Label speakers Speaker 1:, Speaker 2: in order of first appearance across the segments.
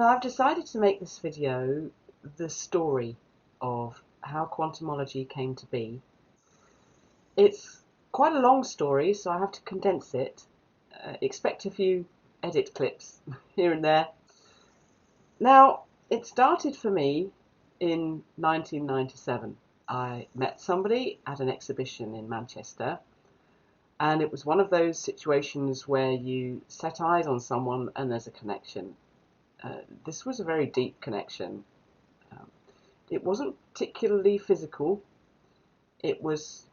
Speaker 1: I've decided to make this video the story of how quantumology came to be. It's quite a long story, so I have to condense it. Expect a few edit clips here and there. Now, it started for me in 1997. I met somebody at an exhibition in Manchester, and it was one of those situations where you set eyes on someone and there's a connection. This was a very deep connection. It wasn't particularly physical. It was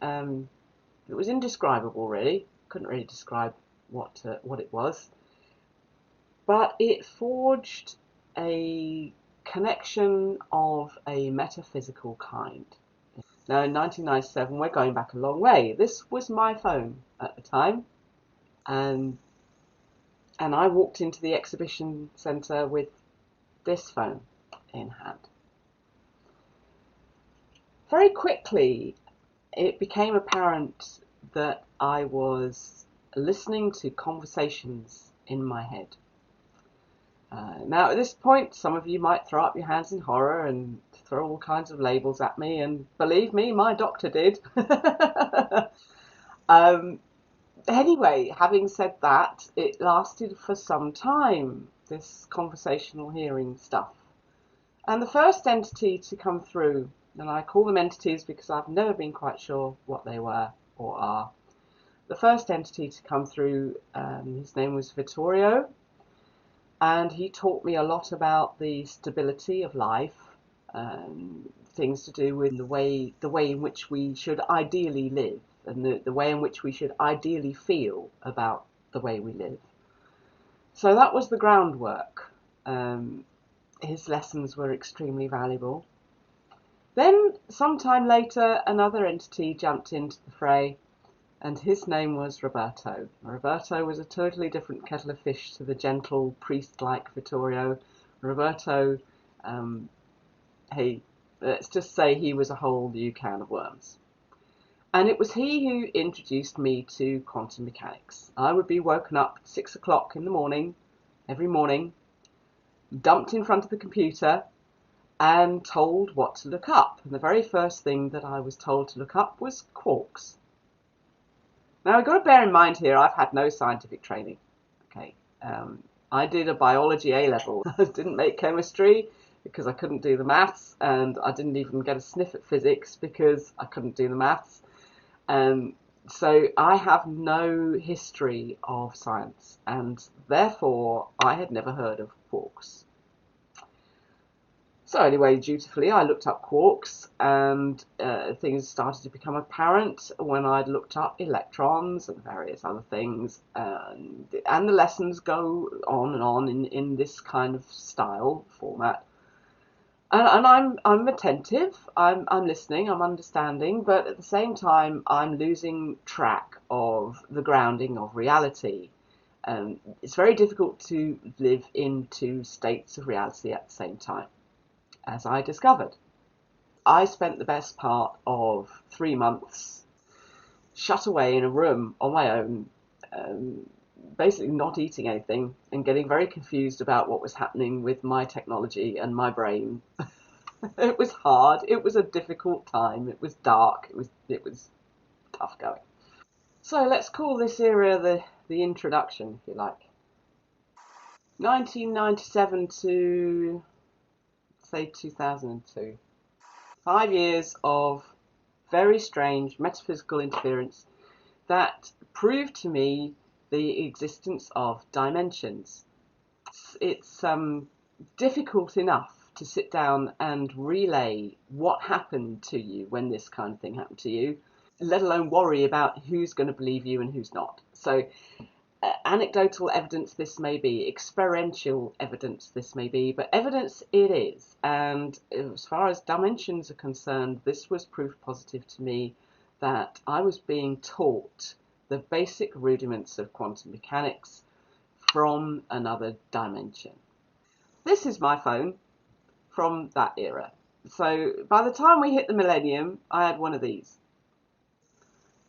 Speaker 1: indescribable, really. Couldn't really describe what it was, but it forged a connection of a metaphysical kind. Now, in 1997, we're going back a long way. This was my phone at the time, and I walked into the exhibition centre with this phone in hand. Very quickly, it became apparent that I was listening to conversations in my head. Now, at this point, some of you might throw up your hands in horror and throw all kinds of labels at me, and believe me, my doctor did. Anyway, having said that, it lasted for some time, this conversational hearing stuff. And the first entity to come through, and I call them entities because I've never been quite sure what they were or are. The first entity to come through, his name was Vittorio, and he taught me a lot about the stability of life, things to do with the way in which we should ideally live, and the way in which we should ideally feel about the way we live. So that was the groundwork. His lessons were extremely valuable. Then, sometime later, another entity jumped into the fray, and his name was Roberto. Roberto was a totally different kettle of fish to the gentle, priest-like Vittorio. Roberto, let's just say he was a whole new can of worms. And it was he who introduced me to quantum mechanics. I would be woken up at 6 o'clock in the morning, every morning, dumped in front of the computer, and told what to look up. And the very first thing that I was told to look up was quarks. Now, I've got to bear in mind here, I've had no scientific training. Okay, I did a biology A-level. I didn't make chemistry because I couldn't do the maths, and I didn't even get a sniff at physics because I couldn't do the maths. So I have no history of science, and therefore I had never heard of quarks. So anyway, dutifully, I looked up quarks, and things started to become apparent when I'd looked up electrons and various other things, and the lessons go on and on in this kind of style, format. And I'm attentive, I'm listening, I'm understanding, but at the same time, I'm losing track of the grounding of reality. It's very difficult to live in two states of reality at the same time, as I discovered. I spent the best part of 3 months shut away in a room on my own, basically not eating anything and getting very confused about what was happening with my technology and my brain. It was hard. It was a difficult time. It was dark. It was tough going. So let's call this era the introduction, if you like. 1997 to, say, 2002. 5 years of very strange metaphysical interference that proved to me the existence of dimensions. It's difficult enough to sit down and relay what happened to you when this kind of thing happened to you, let alone worry about who's going to believe you and who's not. So anecdotal evidence this may be, experiential evidence this may be, but evidence it is. And as far as dimensions are concerned, this was proof positive to me that I was being taught the basic rudiments of quantum mechanics from another dimension. This is my phone from that era. So by the time we hit the millennium, I had one of these.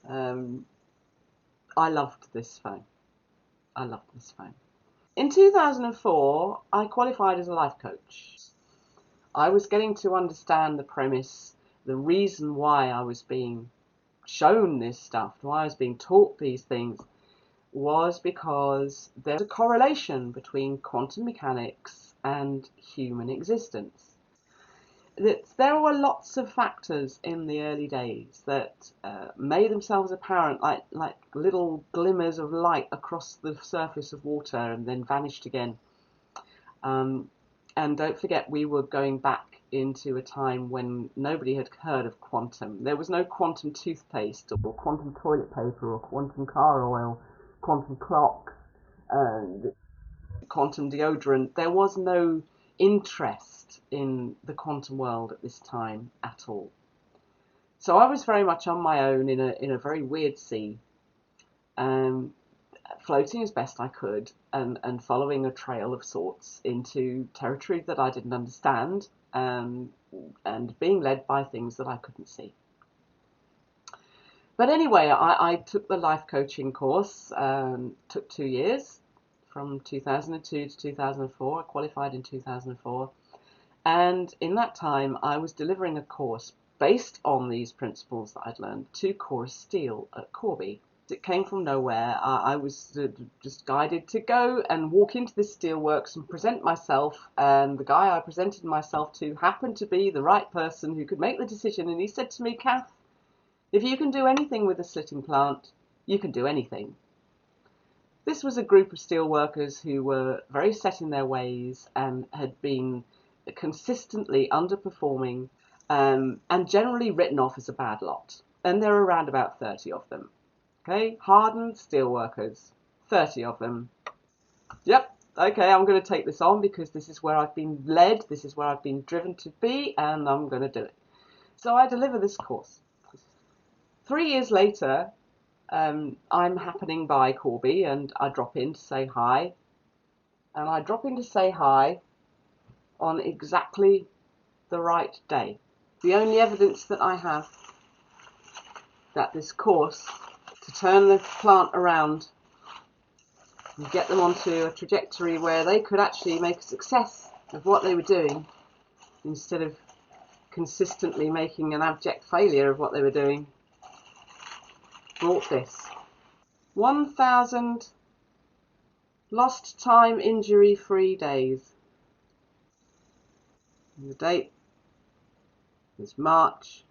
Speaker 1: I loved this phone. I loved this phone. In 2004, I qualified as a life coach. I was getting to understand the premise, the reason why I was being shown this stuff, why I was being taught these things, was because there's a correlation between quantum mechanics and human existence. There were lots of factors in the early days that made themselves apparent like little glimmers of light across the surface of water and then vanished again. And don't forget, we were going back into a time when nobody had heard of quantum. There was no quantum toothpaste or quantum toilet paper or quantum car oil, quantum clocks, and quantum deodorant. There was no interest in the quantum world at this time at all. So I was very much on my own in a very weird sea. Um, Floating as best I could and following a trail of sorts into territory that I didn't understand, and being led by things that I couldn't see. But anyway, I took the life coaching course, took 2 years, from 2002 to 2004. I qualified in 2004. And in that time, I was delivering a course based on these principles that I'd learned to Chorus Steel at Corby. It came from nowhere. I was just guided to go and walk into this steelworks and present myself, and the guy I presented myself to happened to be the right person who could make the decision, and he said to me, "Kath, if you can do anything with a slitting plant, you can do anything." This was a group of steelworkers who were very set in their ways and had been consistently underperforming, and generally written off as a bad lot. And there are around about 30 of them. Okay, hardened steelworkers, 30 of them. Yep, okay, I'm going to take this on because this is where I've been led, this is where I've been driven to be, and I'm going to do it. So I deliver this course. 3 years later, I'm happening by Corby and I drop in to say hi. And I drop in to say hi on exactly the right day. The only evidence that I have that this course to turn the plant around and get them onto a trajectory where they could actually make a success of what they were doing instead of consistently making an abject failure of what they were doing, brought this. 1,000 lost time injury-free days. And the date is March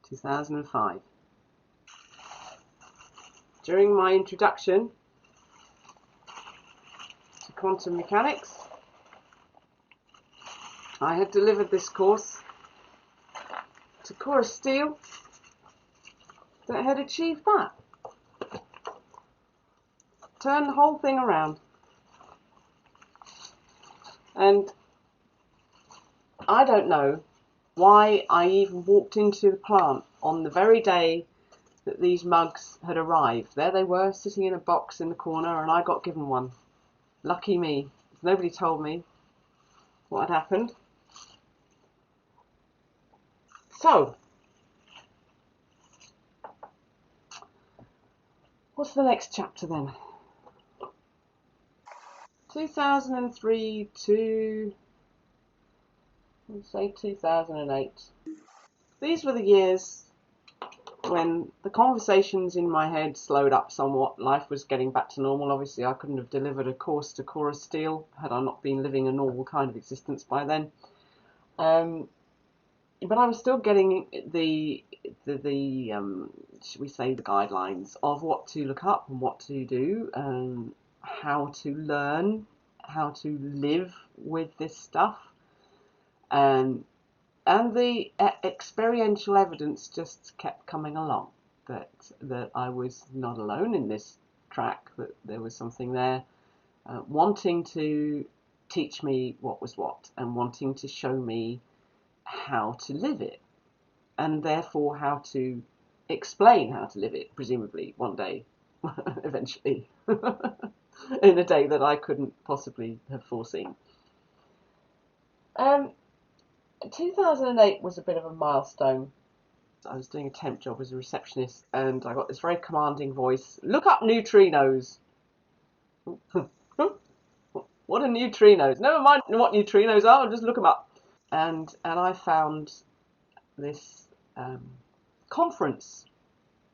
Speaker 1: 2005. During my introduction to quantum mechanics, I had delivered this course to Chorus Steel that had achieved that. Turned the whole thing around. And I don't know why I even walked into the plant on the very day that these mugs had arrived. There they were, sitting in a box in the corner, and I got given one. Lucky me. Nobody told me what had happened. So, what's the next chapter then? 2003 to, let's say, 2008. These were the years when the conversations in my head slowed up somewhat. Life was getting back to normal. Obviously, I couldn't have delivered a course to Chorus Steel had I not been living a normal kind of existence by then. But I was still getting the should we say, the guidelines of what to look up and what to do, how to learn, how to live with this stuff, and the experiential evidence just kept coming along that I was not alone in this track, that there was something there wanting to teach me what was what and wanting to show me how to live it, and therefore how to explain how to live it, presumably one day, eventually, in a day that I couldn't possibly have foreseen. 2008 was a bit of a milestone. I was doing a temp job as a receptionist, and I got this very commanding voice: "Look up neutrinos." What are neutrinos? Never mind what neutrinos are, I'll just look them up. And I found this conference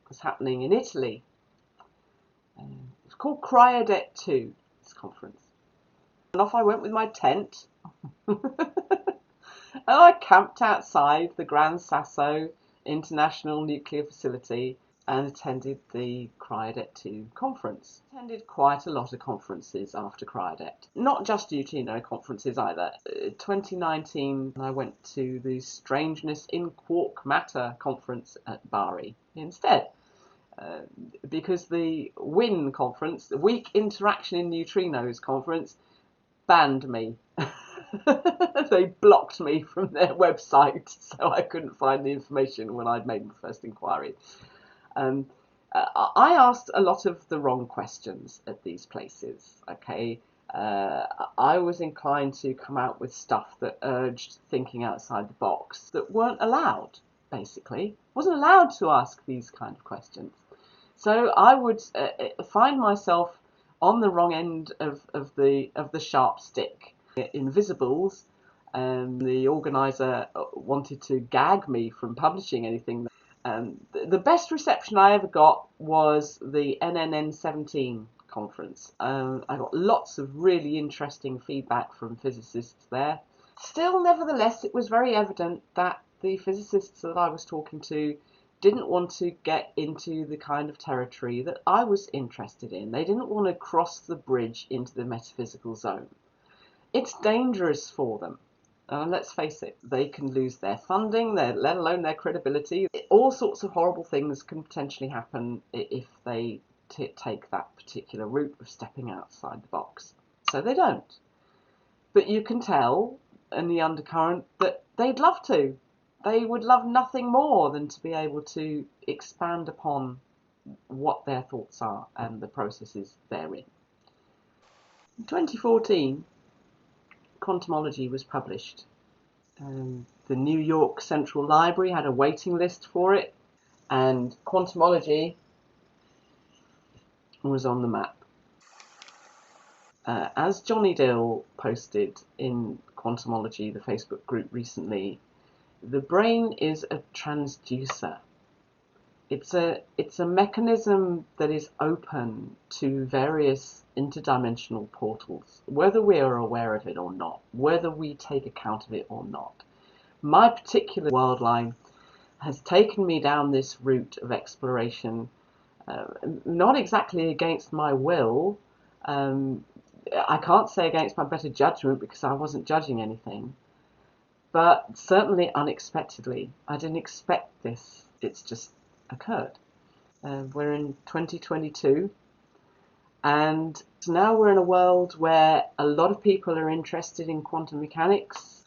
Speaker 1: was happening in Italy. It's called Cryodet 2, this conference. And off I went with my tent. And I camped outside the Gran Sasso International Nuclear Facility and attended the Cryodet 2 conference. Attended quite a lot of conferences after Cryodet. Not just neutrino conferences either. 2019 I went to the Strangeness in Quark Matter conference at Bari instead. Because the WIN conference, the Weak Interaction in Neutrinos conference, banned me. They blocked me from their website, so I couldn't find the information when I'd made my first inquiry. I asked a lot of the wrong questions at these places, okay? I was inclined to come out with stuff that urged thinking outside the box that weren't allowed, basically. Wasn't allowed to ask these kind of questions. So I would find myself on the wrong end of the sharp stick. Invisibles, the organizer wanted to gag me from publishing anything. The best reception I ever got was the NNN17 conference. I got lots of really interesting feedback from physicists there. Still, nevertheless, it was very evident that the physicists that I was talking to didn't want to get into the kind of territory that I was interested in. They didn't want to cross the bridge into the metaphysical zone. It's dangerous for them. Let's face it, they can lose their funding, let alone their credibility. All sorts of horrible things can potentially happen if they take that particular route of stepping outside the box. So they don't. But you can tell in the undercurrent that they'd love to. They would love nothing more than to be able to expand upon what their thoughts are and the processes therein. In 2014, Quantumology was published. The New York Central Library had a waiting list for it, and Quantumology was on the map. As Johnny Dill posted in Quantumology, the Facebook group recently, the brain is a transducer. It's a mechanism that is open to various interdimensional portals, whether we are aware of it or not, whether we take account of it or not. My particular world line has taken me down this route of exploration, not exactly against my will. I can't say against my better judgment because I wasn't judging anything, but certainly unexpectedly. I didn't expect this. It's just occurred. We're in 2022, and now we're in a world where a lot of people are interested in quantum mechanics.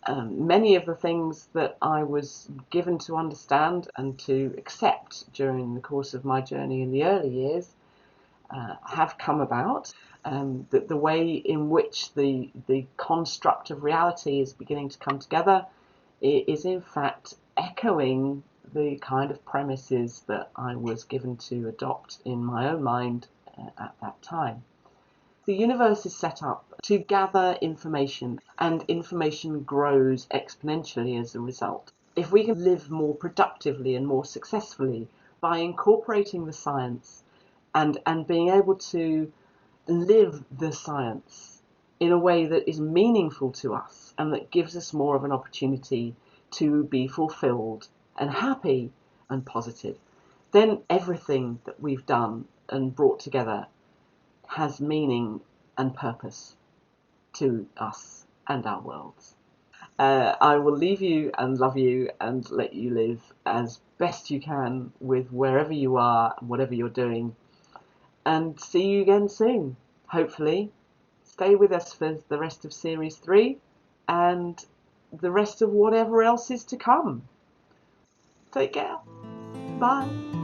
Speaker 1: Many of the things that I was given to understand and to accept during the course of my journey in the early years have come about. The way in which the construct of reality is beginning to come together is in fact echoing the kind of premises that I was given to adopt in my own mind at that time. The universe is set up to gather information, and information grows exponentially as a result. If we can live more productively and more successfully by incorporating the science and being able to live the science in a way that is meaningful to us and that gives us more of an opportunity to be fulfilled and happy and positive, then everything that we've done and brought together has meaning and purpose to us and our worlds. I will leave you and love you and let you live as best you can with wherever you are and whatever you're doing. And see you again soon, hopefully. Stay with us for the rest of Series 3 and the rest of whatever else is to come. Take care. Bye.